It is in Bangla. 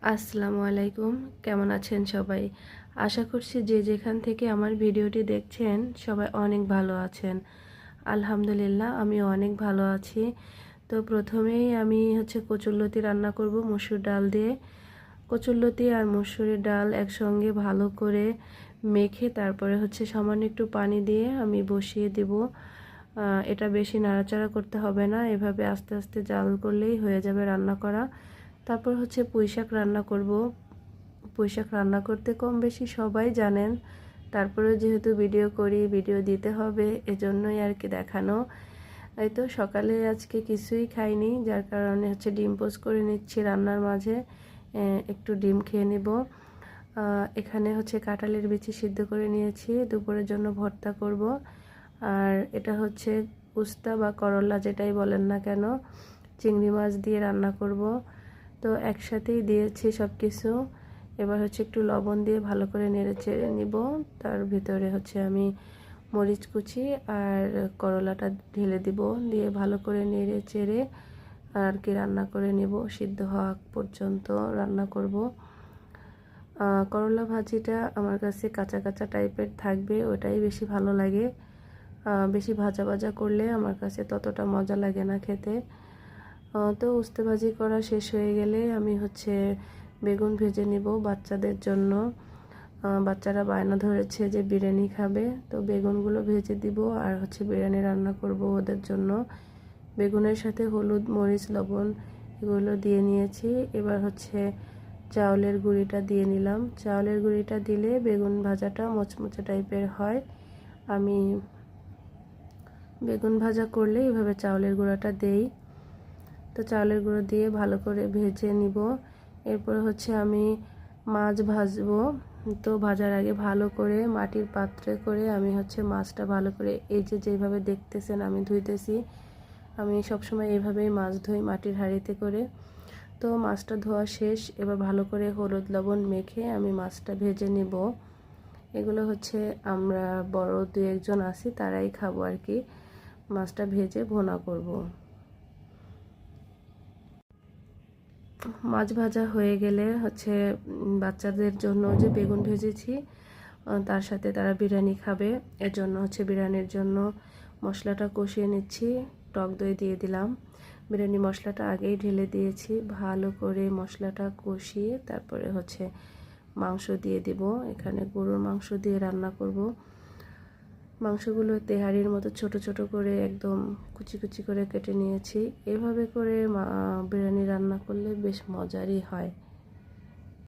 আসসালামু আলাইকুম। কেমন আছেন সবাই? আশা করছি যে যেখান থেকে আমার ভিডিওটি দেখছেন সবাই অনেক ভালো আছেন। আলহামদুলিল্লাহ আমিও অনেক ভালো আছি। তো প্রথমেই আমি কচুরলতি রান্না করব মসুর ডাল দিয়ে। কচুরলতি আর মসুরের ডাল একসঙ্গে ভালো করে মেখে তারপরে সামান্য একটু পানি দিয়ে আমি বসিয়ে দিব। এটা বেশি নাড়াচাড়া করতে হবে না, এভাবে আস্তে আস্তে জাল করলেই হয়ে যাবে রান্না করা। তারপর পুঁইশাক রান্না করব। পুঁইশাক রান্না করতে কম বেশি সবাই জানেন, তারপরে যেহেতু ভিডিও করি, ভিডিও দিতে হবে, এজন্যই আর কি দেখানো। এই তো সকালে আজকে কিছুই খাইনি, যার কারণে ডিম পোচ করে নিচ্ছি রান্নার মাঝে। একটু ডিম খেয়ে নেব। এখানে কাঁঠালের বিচি সিদ্ধ করে নিয়েছি, দুপুরের জন্য ভর্তা করব। আর এটা উস্তা বা করলা যেটাই বলেন না কেন, চিংড়ি মাছ দিয়ে রান্না করব। তো একসাথেই দিয়েছি সব কিছু। এবার একটু লবণ দিয়ে ভালো করে নেড়ে চেড়ে নিব। তার ভিতরে আমি মরিচ কুচি আর করলাটা ঢেলে দিব, দিয়ে ভালো করে নেড়ে চেড়ে আর কি রান্না করে নিব। সিদ্ধ হওয়া পর্যন্ত রান্না করব। করলা ভাজিটা আমার কাছে কাঁচা কাঁচা টাইপের থাকবে, ওটাই বেশি ভালো লাগে। বেশি ভাজা ভাজা করলে আমার কাছে ততটা মজা লাগে না খেতে। তো উস্তে ভাজি করা শেষ হয়ে গেলে আমি বেগুন ভেজে নিব বাচ্চাদের জন্য। বাচ্চারা বায়না ধরেছে যে বিরিয়ানি খাবে, তো বেগুনগুলো ভেজে দিব আর বিরিয়ানি রান্না করব ওদের জন্য। বেগুনের সাথে হলুদ, মরিচ, লবণ এগুলো দিয়ে নিয়েছি। এবার চাউলের গুঁড়িটা দিয়ে নিলাম। চাউলের গুঁড়িটা দিলে বেগুন ভাজাটা মচমচে টাইপের হয়। আমি বেগুন ভাজা করলে এভাবে চাউলের গুঁড়াটা দেই। তো চাউলের গুঁড়ো দিয়ে ভালো করে ভেজে নিব। এরপর আমি মাছ ভাজবো। তো ভাজার আগে ভালো করে মাটির পাত্রে করে আমি মাছটা ভালো করে, এই যে যেভাবে দেখতেছেন আমি ধুইতেছি, আমি সবসময় এইভাবেই মাছ ধুই মাটির হাঁড়িতে করে। তো মাছটা ধোয়া শেষ। এবার ভালো করে হলুদ লবণ মেখে আমি মাছটা ভেজে নিব। এগুলো আমরা বড় দু একজন আছি, তারাই খাবো আর কি। মাছটা ভেজে ভুনা করব। মাছ ভাজা হয়ে গেলে বাচ্চাদের জন্য যে বেগুন ভেজেছি তার সাথে তারা বিরিয়ানি খাবে, এর জন্য বিরিয়ানির জন্য মশলাটা কষিয়ে নিচ্ছি। টক দই দিয়ে দিলাম। বিরিয়ানি মশলাটা আগেই ঢেলে দিয়েছি। ভালো করে মশলাটা কষিয়ে তারপরে মাংস দিয়ে দিব। এখানে গরুর মাংস দিয়ে রান্না করব। মাংসগুলো তেহারির মতো ছোট ছোট করে একদম কুচি কুচি করে কেটে নিয়েছি। এভাবে করে বিরিয়ানি রান্না করলে বেশ মজারই হয়।